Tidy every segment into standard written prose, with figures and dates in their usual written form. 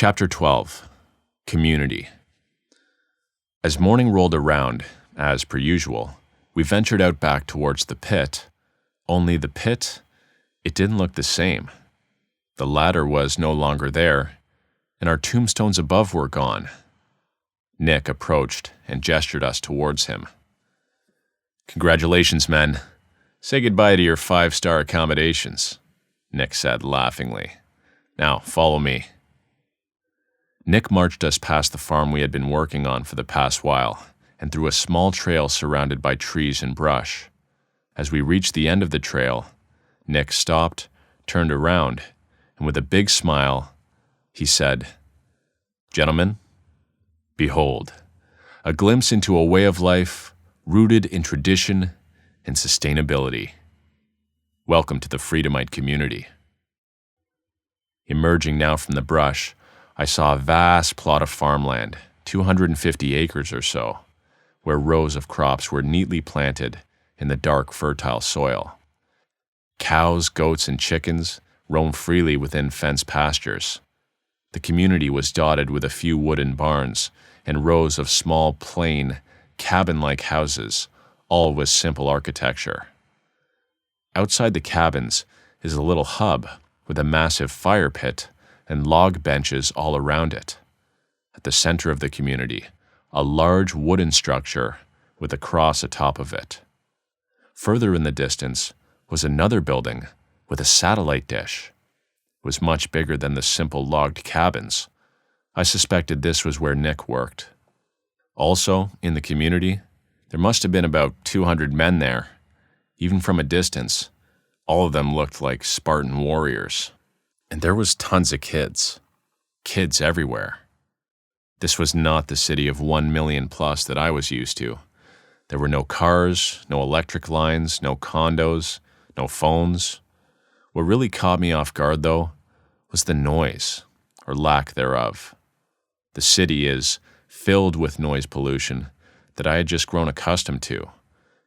Chapter 12. Community. As morning rolled around, as per usual, we ventured out back towards the pit. Only the pit, it didn't look the same. The ladder was no longer there, and our tombstones above were gone. Nick approached and gestured us towards him. "Congratulations, men. Say goodbye to your 5-star accommodations," Nick said laughingly. "Now, follow me." Nick marched us past the farm we had been working on for the past while, and through a small trail surrounded by trees and brush. As we reached the end of the trail, Nick stopped, turned around, and with a big smile, he said, "Gentlemen, behold, a glimpse into a way of life rooted in tradition and sustainability. Welcome to the Freedomite community." Emerging now from the brush, I saw a vast plot of farmland, 250 acres or so, where rows of crops were neatly planted in the dark, fertile soil. Cows, goats, and chickens roamed freely within fenced pastures. The community was dotted with a few wooden barns and rows of small, plain, cabin-like houses, all with simple architecture. Outside the cabins is a little hub with a massive fire pit and log benches all around it. At the center of the community, a large wooden structure with a cross atop of it. Further in the distance was another building with a satellite dish. It was much bigger than the simple logged cabins. I suspected this was where Nick worked. Also, in the community, there must have been about 200 men there. Even from a distance, all of them looked like Spartan warriors. And there was tons of kids. Kids everywhere. This was not the city of 1 million plus that I was used to. There were no cars, no electric lines, no condos, no phones. What really caught me off guard, though, was the noise, or lack thereof. The city is filled with noise pollution that I had just grown accustomed to.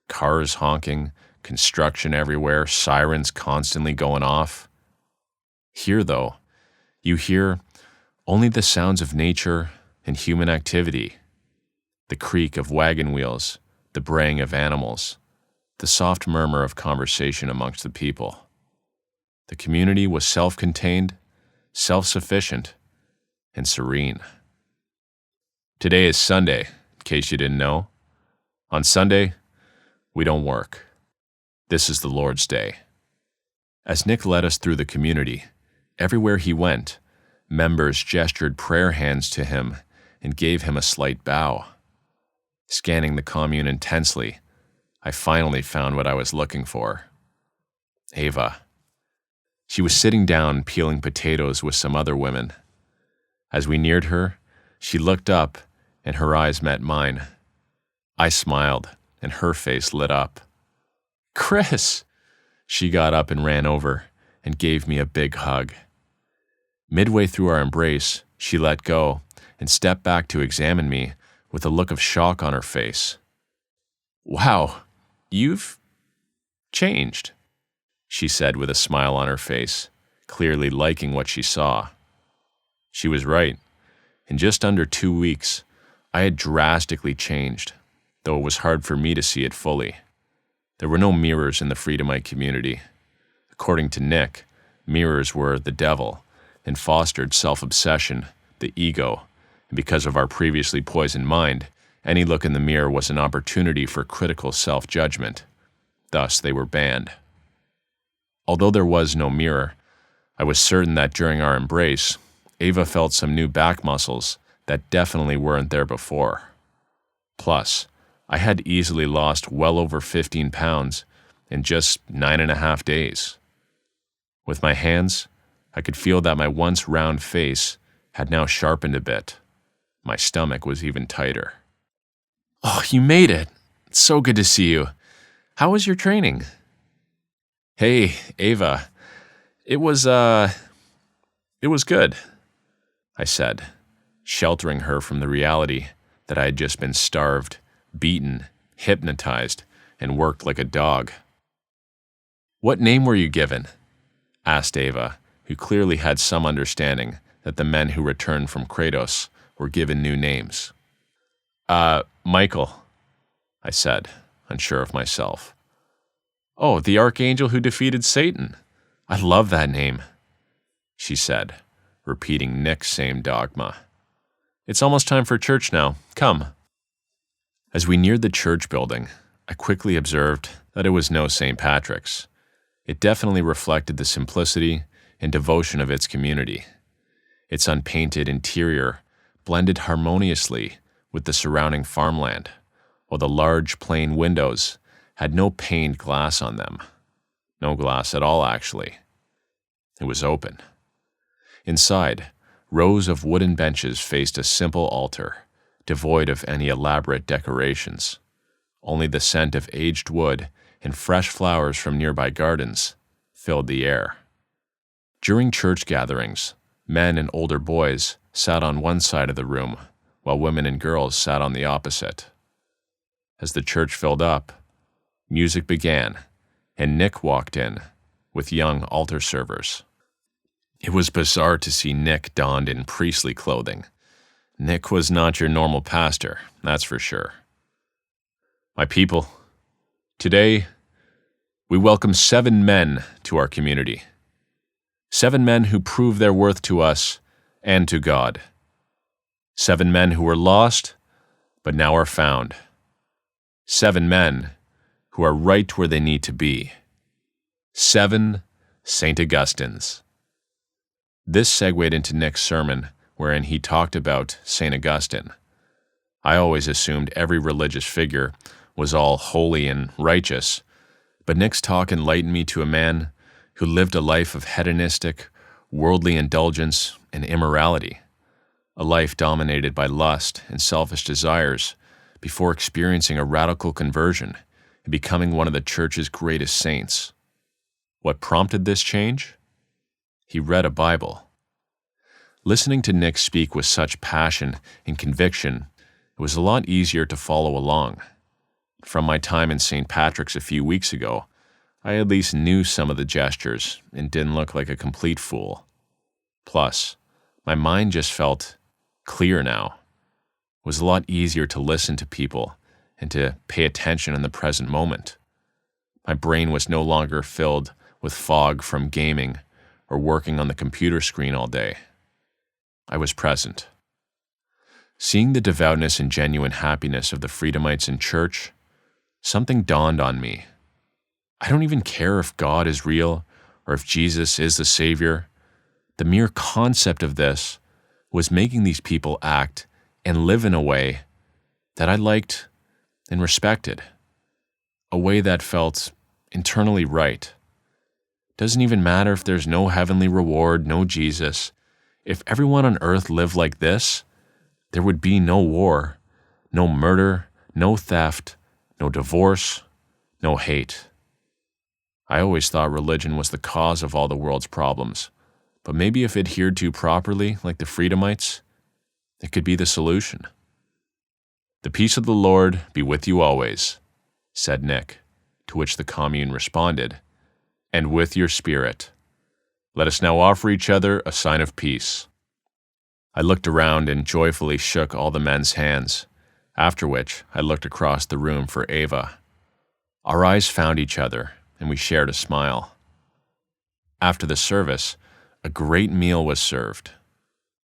Cars honking, construction everywhere, sirens constantly going off. Here, though, you hear only the sounds of nature and human activity. The creak of wagon wheels, the braying of animals, the soft murmur of conversation amongst the people. The community was self-contained, self-sufficient, and serene. Today is Sunday, in case you didn't know. On Sunday, we don't work. This is the Lord's Day. As Nick led us through the community, everywhere he went, members gestured prayer hands to him and gave him a slight bow. Scanning the commune intensely, I finally found what I was looking for. Ava. She was sitting down peeling potatoes with some other women. As we neared her, she looked up and her eyes met mine. I smiled and her face lit up. "Chris!" She got up and ran over and gave me a big hug. Midway through our embrace, she let go and stepped back to examine me with a look of shock on her face. "Wow, you've changed," she said with a smile on her face, clearly liking what she saw. She was right. In just under 2 weeks, I had drastically changed, though it was hard for me to see it fully. There were no mirrors in the Freedomite community. According to Nick, mirrors were the devil and fostered self-obsession, the ego, and because of our previously poisoned mind, any look in the mirror was an opportunity for critical self-judgment. Thus, they were banned. Although there was no mirror, I was certain that during our embrace, Ava felt some new back muscles that definitely weren't there before. Plus, I had easily lost well over 15 pounds in just 9.5 days. With my hands, I could feel that my once round face had now sharpened a bit. My stomach was even tighter. "Oh, you made it. It's so good to see you. How was your training?" "Hey, Ava. It was good," I said, sheltering her from the reality that I had just been starved, beaten, hypnotized, and worked like a dog. "What name were you given?" asked Ava, who clearly had some understanding that the men who returned from Kratos were given new names. Michael, I said, unsure of myself. Oh, the archangel who defeated Satan. I love that name, she said, repeating Nick's same dogma. It's almost time for church now. Come. As we neared the church building, I quickly observed that it was no St. Patrick's. It definitely reflected the simplicity and devotion of its community. Its unpainted interior blended harmoniously with the surrounding farmland, while the large plain windows had no paned glass on them. No glass at all, actually. It was open. Inside, rows of wooden benches faced a simple altar, devoid of any elaborate decorations. Only the scent of aged wood and fresh flowers from nearby gardens filled the air. During church gatherings, men and older boys sat on one side of the room, while women and girls sat on the opposite. As the church filled up, music began, and Nick walked in with young altar servers. It was bizarre to see Nick donned in priestly clothing. Nick was not your normal pastor, that's for sure. My people, today we welcome 7 men to our community. 7 men who prove their worth to us and to God. 7 men who were lost, but now are found. 7 men who are right where they need to be. 7 St. Augustines. This segued into Nick's sermon, wherein he talked about St. Augustine. I always assumed every religious figure was all holy and righteous, but Nick's talk enlightened me to a man who lived a life of hedonistic, worldly indulgence and immorality, a life dominated by lust and selfish desires before experiencing a radical conversion and becoming one of the church's greatest saints. What prompted this change? He read a Bible. Listening to Nick speak with such passion and conviction, it was a lot easier to follow along. From my time in St. Patrick's a few weeks ago, I at least knew some of the gestures and didn't look like a complete fool. Plus, my mind just felt clear now. It was a lot easier to listen to people and to pay attention in the present moment. My brain was no longer filled with fog from gaming or working on the computer screen all day. I was present. Seeing the devoutness and genuine happiness of the Freedomites in church, something dawned on me. I don't even care if God is real or if Jesus is the Savior. The mere concept of this was making these people act and live in a way that I liked and respected, a way that felt internally right. Doesn't even matter if there's no heavenly reward, no Jesus. If everyone on earth lived like this, there would be no war, no murder, no theft, no divorce, no hate. I always thought religion was the cause of all the world's problems, but maybe if adhered to properly, like the Freedomites, it could be the solution. The peace of the Lord be with you always, said Nick, to which the commune responded, and with your spirit. Let us now offer each other a sign of peace. I looked around and joyfully shook all the men's hands, after which I looked across the room for Ava. Our eyes found each other, and we shared a smile. After the service, a great meal was served.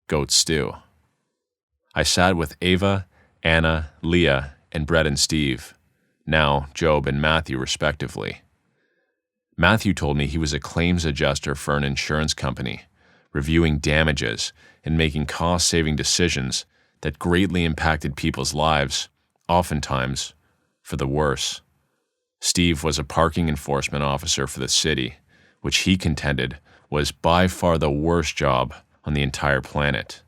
Goat stew. I sat with Ava, Anna, Leah, and Brett and Steve, now Job and Matthew respectively. Matthew told me he was a claims adjuster for an insurance company, reviewing damages and making cost-saving decisions that greatly impacted people's lives, oftentimes for the worse. Steve was a parking enforcement officer for the city, which he contended was by far the worst job on the entire planet.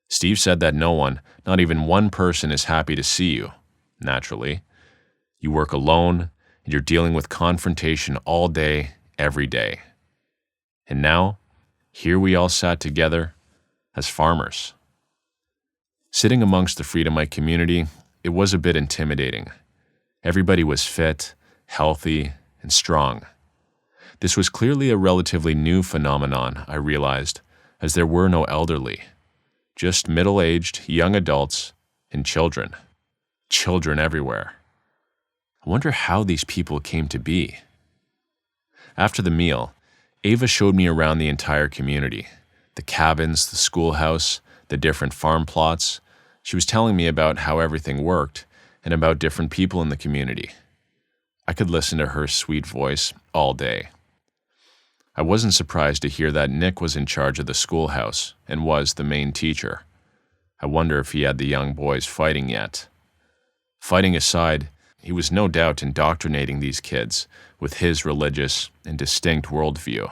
Steve said that no one, not even one person, is happy to see you, naturally. You work alone, and you're dealing with confrontation all day, every day. And now, here we all sat together as farmers. Sitting amongst the Freedomite community, it was a bit intimidating. Everybody was fit, healthy, and strong. This was clearly a relatively new phenomenon, I realized, as there were no elderly, just middle-aged young adults and children. Children everywhere. I wonder how these people came to be. After the meal, Ava showed me around the entire community, the cabins, the schoolhouse, the different farm plots. She was telling me about how everything worked and about different people in the community. I could listen to her sweet voice all day. I wasn't surprised to hear that Nick was in charge of the schoolhouse and was the main teacher. I wonder if he had the young boys fighting yet. Fighting aside, he was no doubt indoctrinating these kids with his religious and distinct worldview.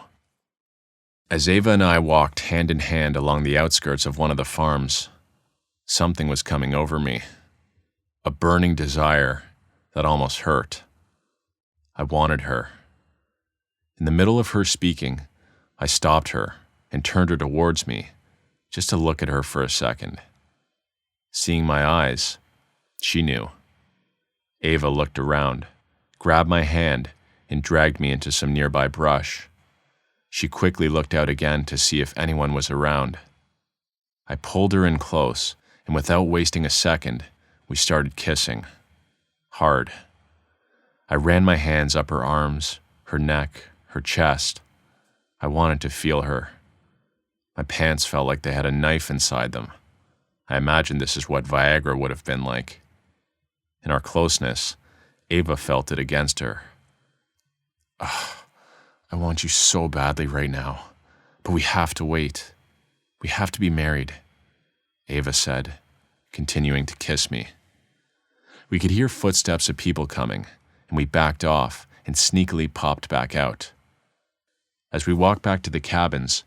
As Ava and I walked hand in hand along the outskirts of one of the farms, something was coming over me. A burning desire that almost hurt. I wanted her. In the middle of her speaking, I stopped her and turned her towards me, just to look at her for a second. Seeing my eyes, she knew. Ava looked around, grabbed my hand, and dragged me into some nearby brush. She quickly looked out again to see if anyone was around. I pulled her in close, and without wasting a second, we started kissing. Hard. I ran my hands up her arms, her neck, her chest. I wanted to feel her. My pants felt like they had a knife inside them. I imagined this is what Viagra would have been like. In our closeness, Ava felt it against her. I want you so badly right now, but we have to wait. We have to be married, Ava said, continuing to kiss me. We could hear footsteps of people coming, and we backed off and sneakily popped back out. As we walked back to the cabins,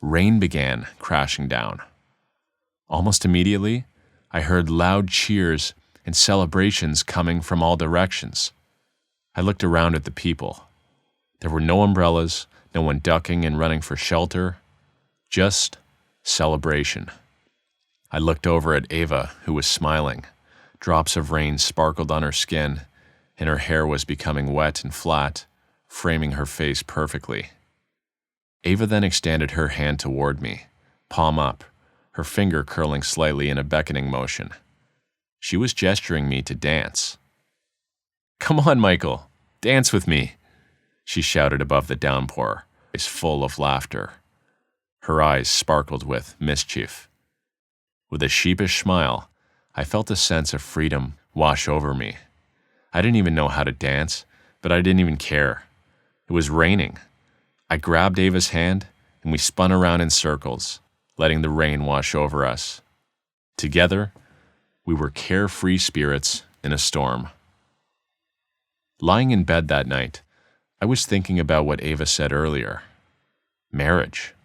rain began crashing down. Almost immediately, I heard loud cheers and celebrations coming from all directions. I looked around at the people. There were no umbrellas, no one ducking and running for shelter, just celebration. I looked over at Ava, who was smiling. Drops of rain sparkled on her skin, and her hair was becoming wet and flat, framing her face perfectly. Ava then extended her hand toward me, palm up, her finger curling slightly in a beckoning motion. She was gesturing me to dance. "Come on, Michael, dance with me," she shouted above the downpour, face full of laughter. Her eyes sparkled with mischief. With a sheepish smile, I felt a sense of freedom wash over me. I didn't even know how to dance, but I didn't even care. It was raining. I grabbed Ava's hand, and we spun around in circles, letting the rain wash over us. Together, we were carefree spirits in a storm. Lying in bed that night, I was thinking about what Ava said earlier. Marriage.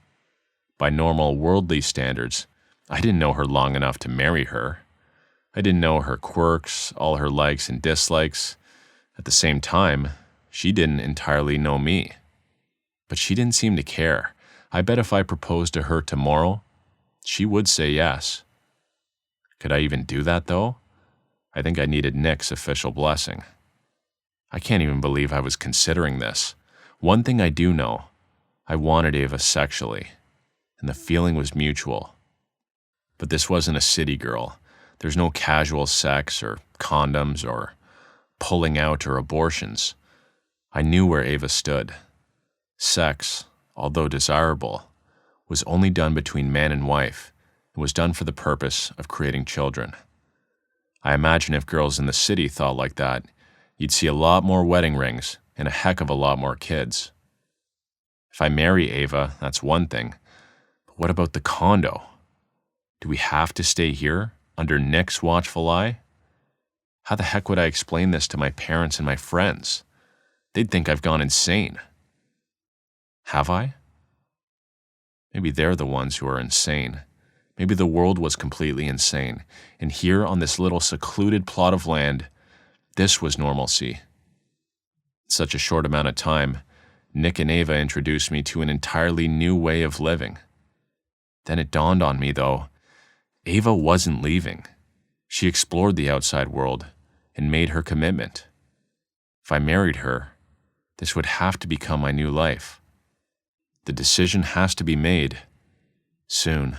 By normal worldly standards, I didn't know her long enough to marry her. I didn't know her quirks, all her likes and dislikes. At the same time, she didn't entirely know me. But she didn't seem to care. I bet if I proposed to her tomorrow, she would say yes. Could I even do that, though? I think I needed Nick's official blessing. I can't even believe I was considering this. One thing I do know, I wanted Ava sexually, and the feeling was mutual. But this wasn't a city girl. There's no casual sex or condoms or pulling out or abortions. I knew where Ava stood. Sex, although desirable, was only done between man and wife and was done for the purpose of creating children. I imagine if girls in the city thought like that, you'd see a lot more wedding rings and a heck of a lot more kids. If I marry Ava, that's one thing. But what about the condo? Do we have to stay here, under Nick's watchful eye? How the heck would I explain this to my parents and my friends? They'd think I've gone insane. Have I? Maybe they're the ones who are insane. Maybe the world was completely insane, and here on this little secluded plot of land, this was normalcy. In such a short amount of time, Nick and Ava introduced me to an entirely new way of living. Then it dawned on me, though, Ava wasn't leaving. She explored the outside world and made her commitment. If I married her, this would have to become my new life. The decision has to be made. Soon.